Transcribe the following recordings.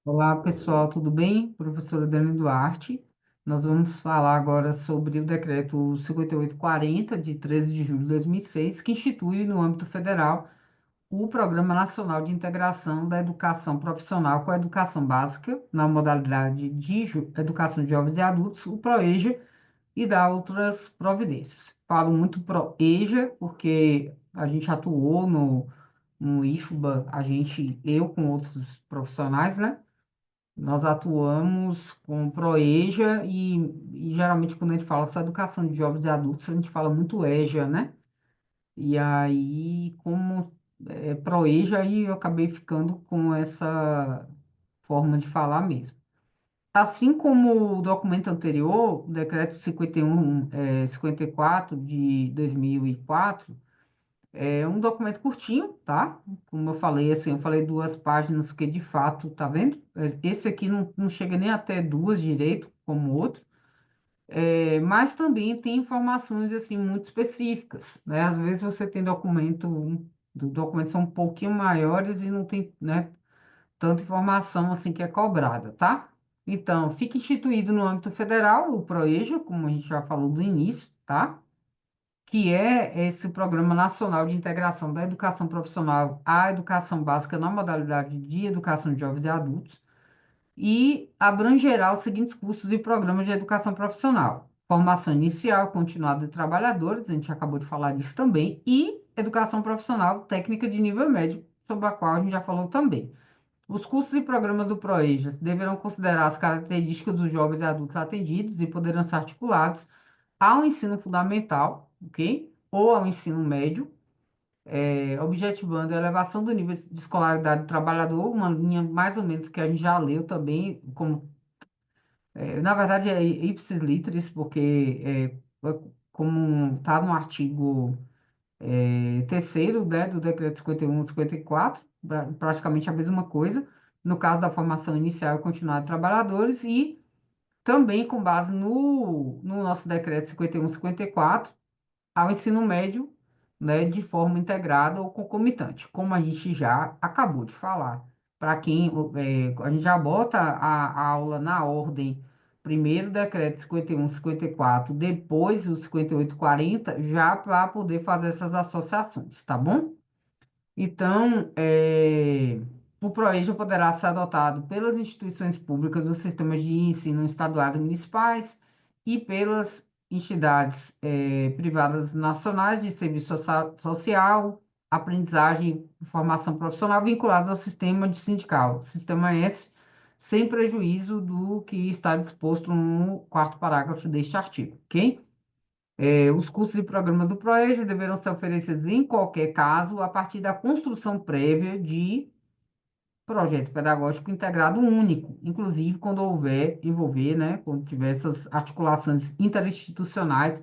Olá, pessoal, tudo bem? Professora Dani Duarte. Nós vamos falar agora sobre o decreto 5840, de 13 de julho de 2006, que institui no âmbito federal o Programa Nacional de Integração da Educação Profissional com a Educação Básica, na modalidade de Educação de Jovens e Adultos, o PROEJA, e dá outras providências. Falo muito PROEJA porque a gente atuou no IFBA, eu com outros profissionais, né? Nós atuamos com ProEja e geralmente quando a gente fala só educação de jovens e adultos, a gente fala muito EJA, né? E aí, como é ProEja, aí eu acabei ficando com essa forma de falar mesmo. Assim como o documento anterior, o decreto 54 de 2004, é um documento curtinho, tá? Como eu falei, assim, eu falei 2 páginas, porque de fato, tá vendo? Esse aqui não chega nem até duas direito, como o outro, mas também tem informações, assim, muito específicas, né? Às vezes você tem documentos são um pouquinho maiores e não tem, né, tanta informação, assim, que é cobrada, tá? Então, fica instituído no âmbito federal o PROEJA, como a gente já falou do início, tá? Que é esse Programa Nacional de Integração da Educação Profissional à Educação Básica na modalidade de Educação de Jovens e Adultos, e abrangerá os seguintes cursos e programas de educação profissional: formação inicial, continuada de trabalhadores, a gente acabou de falar disso também, e educação profissional técnica de nível médio, sobre a qual a gente já falou também. Os cursos e programas do ProEjas deverão considerar as características dos jovens e adultos atendidos e poderão ser articulados ao ensino fundamental, ok? Ou ao ensino médio, objetivando a elevação do nível de escolaridade do trabalhador, uma linha mais ou menos que a gente já leu também, na verdade é ipsis literis, porque como está no artigo terceiro, né, do decreto 51 e 54, praticamente a mesma coisa, no caso da formação inicial e continuada de trabalhadores, e também com base no nosso decreto 51 e 54, ao ensino médio, né, de forma integrada ou concomitante, como a gente já acabou de falar. Para quem a gente já bota a aula na ordem, primeiro o decreto 51, 54, depois o 58, 40, já para poder fazer essas associações, tá bom? Então, o PROEJA poderá ser adotado pelas instituições públicas dos sistemas de ensino estaduais e municipais e pelas entidades privadas nacionais de serviço social, aprendizagem e formação profissional vinculadas ao sistema de sindical, Sistema S, sem prejuízo do que está disposto no quarto parágrafo deste artigo, ok? Os cursos e programas do ProEja deverão ser oferecidos em qualquer caso a partir da construção prévia de projeto pedagógico integrado único, inclusive quando envolver, né, quando tiver essas articulações interinstitucionais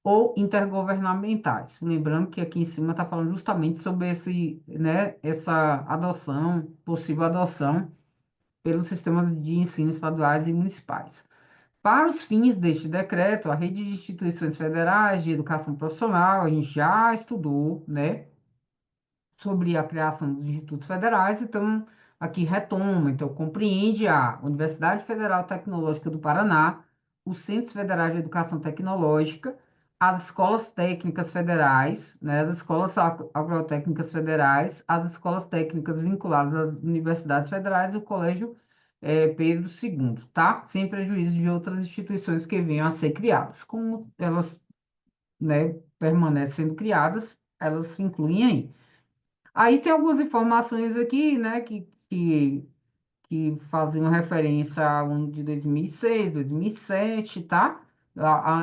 ou intergovernamentais. Lembrando que aqui em cima está falando justamente sobre né, essa adoção, possível adoção pelos sistemas de ensino estaduais e municipais. Para os fins deste decreto, a rede de instituições federais de educação profissional, a gente já estudou, né, sobre a criação dos institutos federais, então aqui retoma, então compreende a Universidade Federal Tecnológica do Paraná, os Centros Federais de Educação Tecnológica, as escolas técnicas federais, né, as escolas agrotécnicas federais, as escolas técnicas vinculadas às universidades federais e o Colégio Pedro II, tá? Sem prejuízo de outras instituições que venham a ser criadas. Como elas, né, permanecem sendo criadas, elas se incluem aí. Aí tem algumas informações aqui, né, que faziam referência ao ano de 2006, 2007, tá?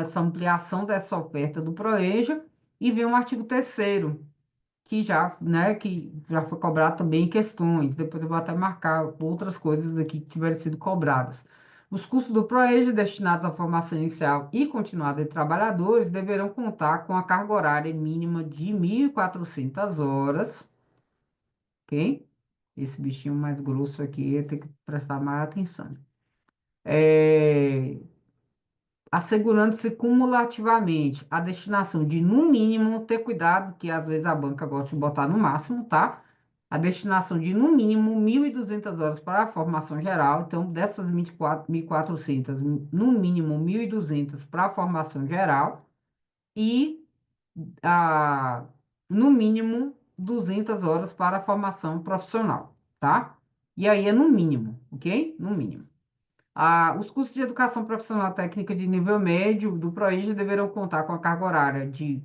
Essa ampliação dessa oferta do ProEja, e vem um artigo terceiro que já, né, que já foi cobrado também em questões. Depois eu vou até marcar outras coisas aqui que tiveram sido cobradas. Os custos do ProEja destinados à formação inicial e continuada de trabalhadores deverão contar com a carga horária mínima de 1.400 horas, ok? Esse bichinho mais grosso aqui, eu tenho que prestar mais atenção. É, assegurando-se cumulativamente a destinação de, no mínimo, ter cuidado, que às vezes a banca gosta de botar no máximo, tá? a destinação de, no mínimo, 1.200 horas para a formação geral. Então, dessas 1.400, no mínimo, 1.200 para a formação geral e, a, no mínimo, 200 horas para a formação profissional, tá? E aí é no mínimo, ok? No mínimo. Os cursos de educação profissional técnica de nível médio do ProEja deverão contar com a carga horária de,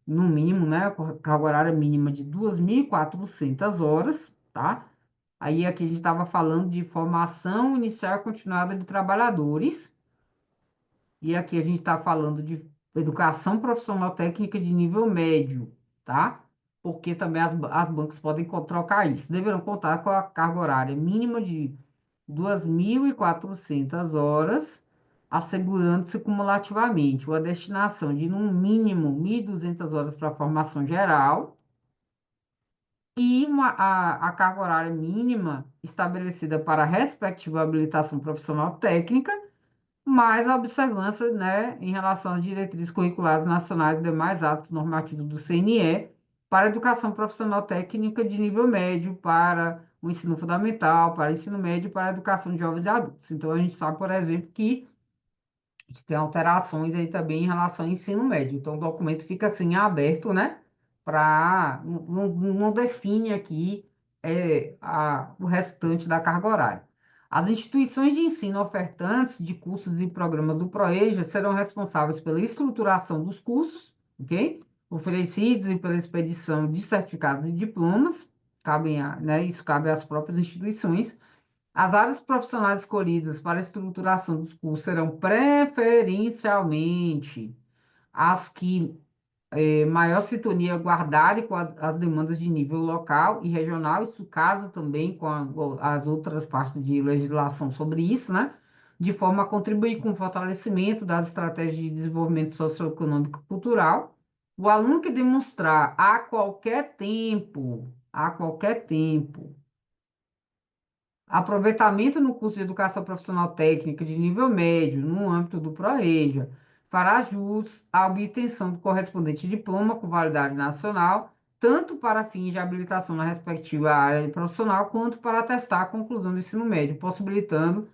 no mínimo, né, com a carga horária mínima de 2.400 horas, tá? Aí aqui a gente estava falando de formação inicial e continuada de trabalhadores, e aqui a gente está falando de educação profissional técnica de nível médio, tá? Porque também as bancas podem trocar isso. Deverão contar com a carga horária mínima de 2.400 horas, assegurando-se cumulativamente a destinação de, no mínimo, 1.200 horas para a formação geral e a carga horária mínima estabelecida para a respectiva habilitação profissional técnica, mais a observância, né, em relação às diretrizes curriculares nacionais e demais atos normativos do CNE para a educação profissional técnica de nível médio, para o ensino fundamental, para o ensino médio e para a educação de jovens e adultos. Então, a gente sabe, por exemplo, que a gente tem alterações aí também em relação ao ensino médio. Então, o documento fica assim aberto, né? Para não define aqui o restante da carga horária. As instituições de ensino ofertantes de cursos e programas do ProEja serão responsáveis pela estruturação dos cursos, ok? Oferecidos e pela expedição de certificados e diplomas, né, isso cabe às próprias instituições. As áreas profissionais escolhidas para a estruturação dos cursos serão preferencialmente as que maior sintonia guardarem com as demandas de nível local e regional. Isso casa também com as outras partes de legislação sobre isso, né? De forma a contribuir com o fortalecimento das estratégias de desenvolvimento socioeconômico e cultural. O aluno que demonstrar a qualquer tempo, aproveitamento no curso de educação profissional técnica de nível médio, no âmbito do ProEja, fará jus à obtenção do correspondente diploma com validade nacional, tanto para fins de habilitação na respectiva área profissional, quanto para atestar a conclusão do ensino médio, possibilitando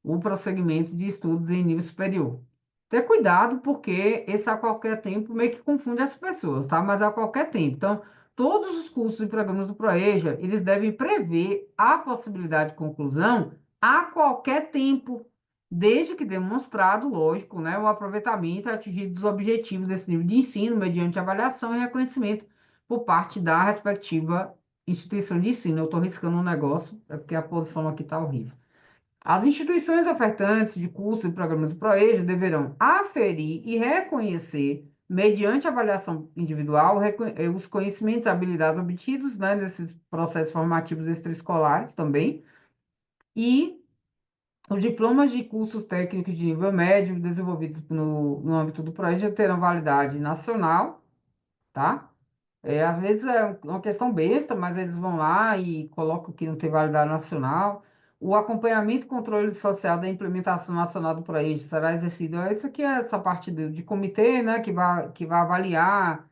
o prosseguimento de estudos em nível superior. Ter cuidado, porque esse a qualquer tempo meio que confunde as pessoas, tá? Mas a qualquer tempo. Então, todos os cursos e programas do ProEja, eles devem prever a possibilidade de conclusão a qualquer tempo, desde que demonstrado, lógico, né, o aproveitamento atingido dos objetivos desse nível de ensino, mediante avaliação e reconhecimento por parte da respectiva instituição de ensino. Eu estou riscando um negócio, é porque a posição aqui está horrível. As instituições ofertantes de cursos e programas do ProEja deverão aferir e reconhecer, mediante avaliação individual, os conhecimentos e habilidades obtidos, né, nesses processos formativos extraescolares também, e os diplomas de cursos técnicos de nível médio desenvolvidos no âmbito do ProEja terão validade nacional, tá? Às vezes é uma questão besta, mas eles vão lá e colocam que não tem validade nacional. O acompanhamento e controle social da implementação nacional do ProEja será exercido. Isso aqui é essa parte de comitê, né, que vai avaliar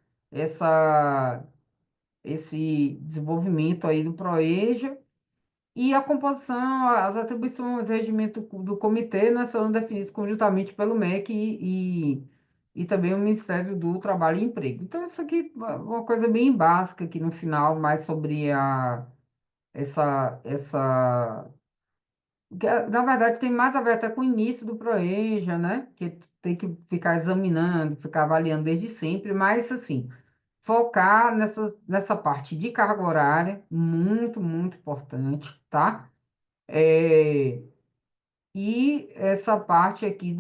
esse desenvolvimento aí do ProEja. E a composição, as atribuições, o regimento do comitê, né, serão definidos conjuntamente pelo MEC e também o Ministério do Trabalho e Emprego. Então, isso aqui é uma coisa bem básica aqui no final, mais sobre essa na verdade, tem mais a ver até com o início do ProEja, né? Que tem que ficar examinando, ficar avaliando desde sempre, mas, assim, focar nessa parte de carga horária, muito, muito importante, tá? É, e essa parte aqui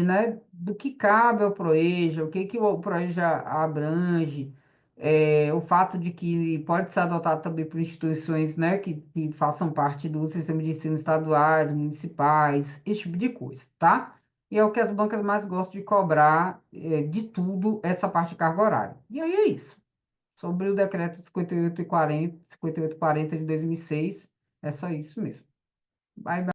né, do que cabe ao ProEja, o que o ProEja abrange, o fato de que pode ser adotado também por instituições, né, que façam parte do sistema de ensino estaduais, municipais, esse tipo de coisa, tá? E é o que as bancas mais gostam de cobrar, de tudo, essa parte de carga horária. E aí é isso. Sobre o decreto 5840 de 2006, é só isso mesmo. Bye, bye.